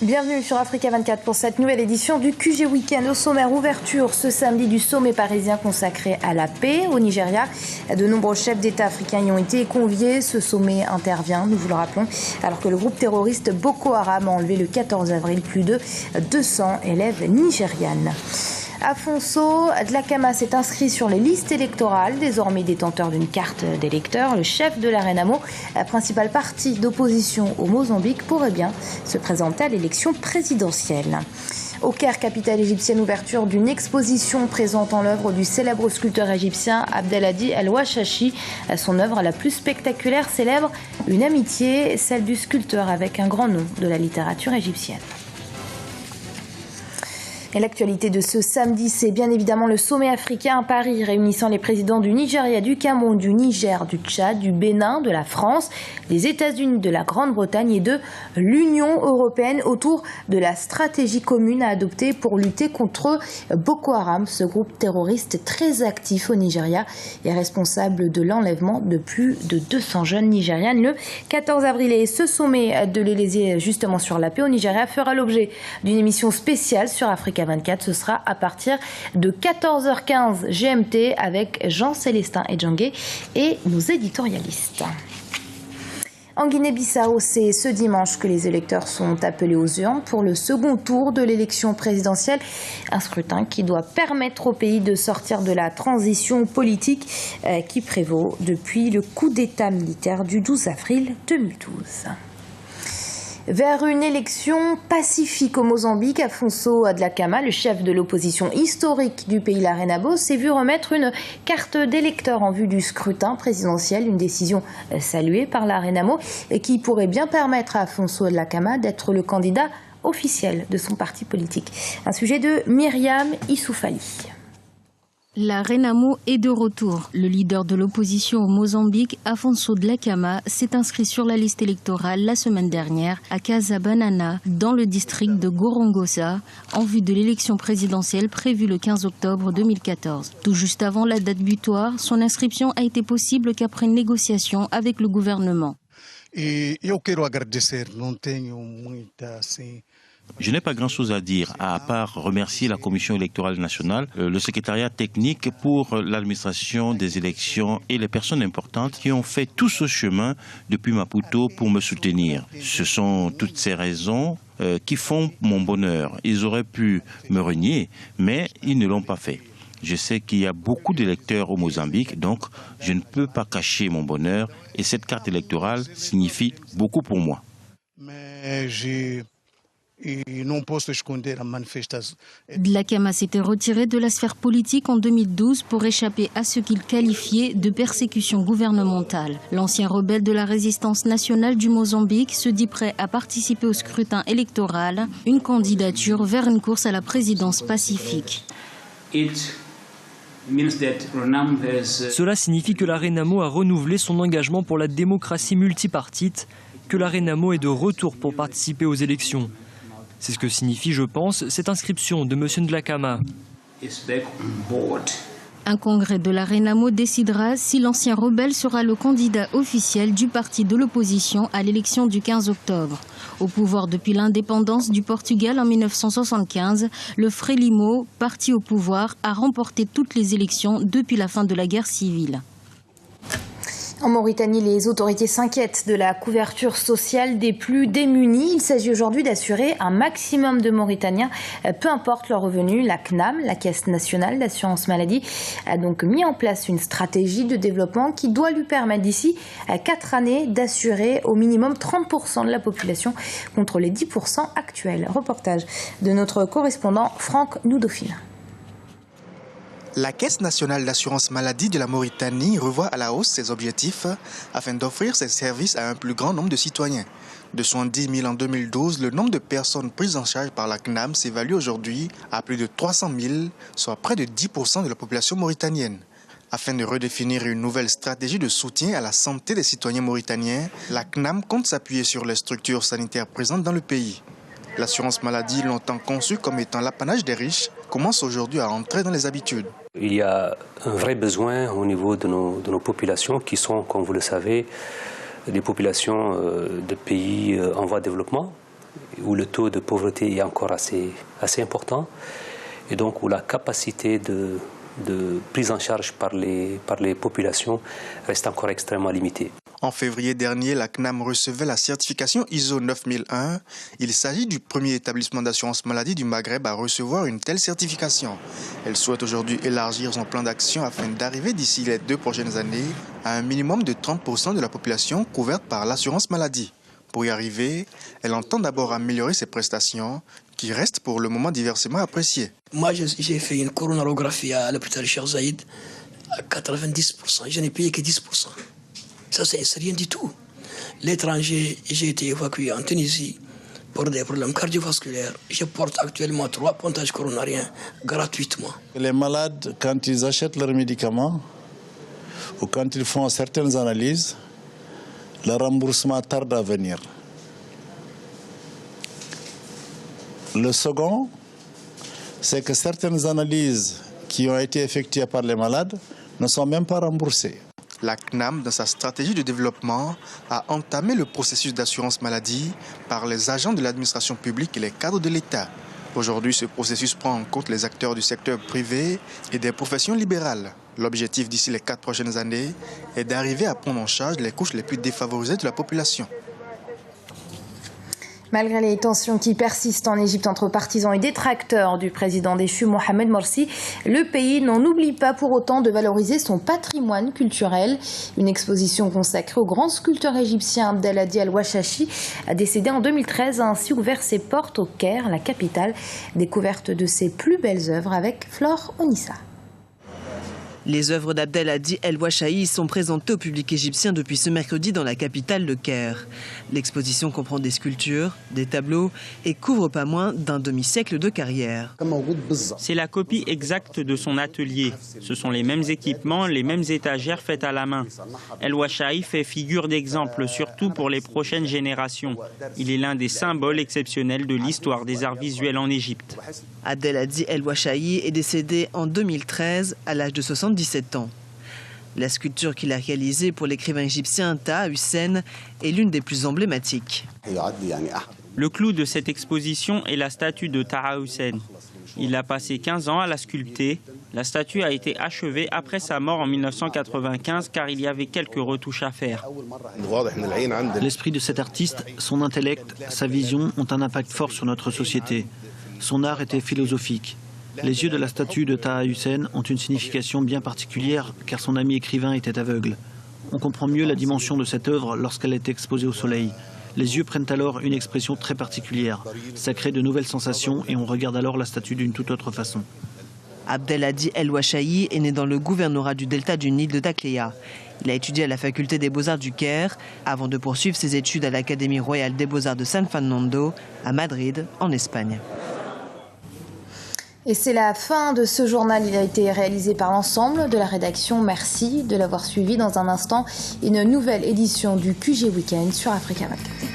Bienvenue sur Africa 24 pour cette nouvelle édition du QG Week-end. Au sommaire, ouverture ce samedi du sommet parisien consacré à la paix au Nigeria. De nombreux chefs d'État africains y ont été conviés. Ce sommet intervient, nous vous le rappelons, alors que le groupe terroriste Boko Haram a enlevé le 14 avril plus de 200 élèves nigérianes. Afonso Dhlakama s'est inscrit sur les listes électorales, désormais détenteur d'une carte d'électeur. Le chef de la Renamo, la principale parti d'opposition au Mozambique, pourrait bien se présenter à l'élection présidentielle. Au Caire, capitale égyptienne, ouverture d'une exposition présentant l'œuvre du célèbre sculpteur égyptien Abdelhadi El-Washashi. Son œuvre la plus spectaculaire célèbre une amitié, celle du sculpteur avec un grand nom de la littérature égyptienne. Et l'actualité de ce samedi, c'est bien évidemment le sommet africain à Paris, réunissant les présidents du Nigeria, du Cameroun, du Niger, du Tchad, du Bénin, de la France, des États-Unis, de la Grande-Bretagne et de l'Union européenne autour de la stratégie commune à adopter pour lutter contre Boko Haram, ce groupe terroriste très actif au Nigeria et responsable de l'enlèvement de plus de 200 jeunes nigérianes le 14 avril. Et ce sommet de l'Élysée, justement sur la paix au Nigeria, fera l'objet d'une émission spéciale sur Africa 24, ce sera à partir de 14h15 GMT avec Jean-Célestin Edjanguet et nos éditorialistes. En Guinée-Bissau, c'est ce dimanche que les électeurs sont appelés aux urnes pour le second tour de l'élection présidentielle. Un scrutin qui doit permettre au pays de sortir de la transition politique qui prévaut depuis le coup d'État militaire du 12 avril 2012. Vers une élection pacifique au Mozambique, Afonso Dhlakama, le chef de l'opposition historique du pays, la Renamo, s'est vu remettre une carte d'électeur en vue du scrutin présidentiel, une décision saluée par la Renamo et qui pourrait bien permettre à Afonso Dhlakama d'être le candidat officiel de son parti politique. Un sujet de Myriam Issoufali. La Renamo est de retour. Le leader de l'opposition au Mozambique, Afonso Dhlakama, s'est inscrit sur la liste électorale la semaine dernière à Casabanana, dans le district de Gorongosa, en vue de l'élection présidentielle prévue le 15 octobre 2014. Tout juste avant la date butoir, son inscription a été possible qu'après une négociation avec le gouvernement. Je n'ai pas grand-chose à dire, à part remercier la Commission électorale nationale, le secrétariat technique pour l'administration des élections et les personnes importantes qui ont fait tout ce chemin depuis Maputo pour me soutenir. Ce sont toutes ces raisons qui font mon bonheur. Ils auraient pu me renier, mais ils ne l'ont pas fait. Je sais qu'il y a beaucoup d'électeurs au Mozambique, donc je ne peux pas cacher mon bonheur et cette carte électorale signifie beaucoup pour moi. Dhlakama s'était retiré de la sphère politique en 2012 pour échapper à ce qu'il qualifiait de persécution gouvernementale. L'ancien rebelle de la résistance nationale du Mozambique se dit prêt à participer au scrutin électoral, une candidature vers une course à la présidence pacifique. Cela signifie que la Renamo a renouvelé son engagement pour la démocratie multipartite, que la Renamo est de retour pour participer aux élections. C'est ce que signifie, je pense, cette inscription de M. Dhlakama. Un congrès de la Renamo décidera si l'ancien rebelle sera le candidat officiel du parti de l'opposition à l'élection du 15 octobre. Au pouvoir depuis l'indépendance du Portugal en 1975, le Frelimo, parti au pouvoir, a remporté toutes les élections depuis la fin de la guerre civile. En Mauritanie, les autorités s'inquiètent de la couverture sociale des plus démunis. Il s'agit aujourd'hui d'assurer un maximum de Mauritaniens, peu importe leur revenu. La CNAM, la Caisse nationale d'assurance maladie, a donc mis en place une stratégie de développement qui doit lui permettre d'ici 4 années d'assurer au minimum 30% de la population contre les 10% actuels. Reportage de notre correspondant Franck Noudofil. La Caisse nationale d'assurance maladie de la Mauritanie revoit à la hausse ses objectifs afin d'offrir ses services à un plus grand nombre de citoyens. De 70 000 en 2012, le nombre de personnes prises en charge par la CNAM s'évalue aujourd'hui à plus de 300 000, soit près de 10% de la population mauritanienne. Afin de redéfinir une nouvelle stratégie de soutien à la santé des citoyens mauritaniens, la CNAM compte s'appuyer sur les structures sanitaires présentes dans le pays. L'assurance maladie, longtemps conçue comme étant l'apanage des riches, commence aujourd'hui à entrer dans les habitudes. Il y a un vrai besoin au niveau de nos populations qui sont, comme vous le savez, des populations de pays en voie de développement. où le taux de pauvreté est encore assez important, et donc où la capacité de prise en charge par les populations reste encore extrêmement limitée. En février dernier, la CNAM recevait la certification ISO 9001. Il s'agit du premier établissement d'assurance maladie du Maghreb à recevoir une telle certification. Elle souhaite aujourd'hui élargir son plan d'action afin d'arriver d'ici les 2 prochaines années à un minimum de 30% de la population couverte par l'assurance maladie. Pour y arriver, elle entend d'abord améliorer ses prestations, qui restent pour le moment diversement appréciées. Moi, j'ai fait une coronarographie à l'hôpital Cheikh Zayed à 90%. Je n'ai payé que 10%. Ça, c'est rien du tout. L'étranger, j'ai été évacué en Tunisie pour des problèmes cardiovasculaires. Je porte actuellement 3 pontages coronariens gratuitement. Les malades, quand ils achètent leurs médicaments ou quand ils font certaines analyses, le remboursement tarde à venir. Le second, c'est que certaines analyses qui ont été effectuées par les malades ne sont même pas remboursées. La CNAM, dans sa stratégie de développement, a entamé le processus d'assurance maladie par les agents de l'administration publique et les cadres de l'État. Aujourd'hui, ce processus prend en compte les acteurs du secteur privé et des professions libérales. L'objectif d'ici les 4 prochaines années est d'arriver à prendre en charge les couches les plus défavorisées de la population. Malgré les tensions qui persistent en Égypte entre partisans et détracteurs du président déchu Mohamed Morsi, le pays n'en oublie pas pour autant de valoriser son patrimoine culturel. Une exposition consacrée au grand sculpteur égyptien Abdelhadi El-Washachi, décédé en 2013, a ainsi ouvert ses portes au Caire, la capitale. Découverte de ses plus belles œuvres avec Flore Onissa. Les œuvres d'Abdelhadi El-Washachi sont présentées au public égyptien depuis ce mercredi dans la capitale, le Caire. L'exposition comprend des sculptures, des tableaux et couvre pas moins d'un demi-siècle de carrière. C'est la copie exacte de son atelier. Ce sont les mêmes équipements, les mêmes étagères faites à la main. El-Washachi fait figure d'exemple, surtout pour les prochaines générations. Il est l'un des symboles exceptionnels de l'histoire des arts visuels en Égypte. Abdelhadi El-Washachi est décédé en 2013 à l'âge de 77 ans. La sculpture qu'il a réalisée pour l'écrivain égyptien Taha Hussein est l'une des plus emblématiques. Le clou de cette exposition est la statue de Taha Hussein. Il a passé 15 ans à la sculpter. La statue a été achevée après sa mort en 1995 car il y avait quelques retouches à faire. L'esprit de cet artiste, son intellect, sa vision ont un impact fort sur notre société. Son art était philosophique. Les yeux de la statue de Taha Hussein ont une signification bien particulière car son ami écrivain était aveugle. On comprend mieux la dimension de cette œuvre lorsqu'elle est exposée au soleil. Les yeux prennent alors une expression très particulière. Ça crée de nouvelles sensations et on regarde alors la statue d'une toute autre façon. Abdelhadi El-Washachi est né dans le gouvernorat du delta du Nil de Dakhléa. Il a étudié à la faculté des Beaux-Arts du Caire avant de poursuivre ses études à l'Académie royale des Beaux-Arts de San Fernando à Madrid, en Espagne. Et c'est la fin de ce journal. Il a été réalisé par l'ensemble de la rédaction. Merci de l'avoir suivi. Dans un instant, une nouvelle édition du QG Week-end sur Africa 24.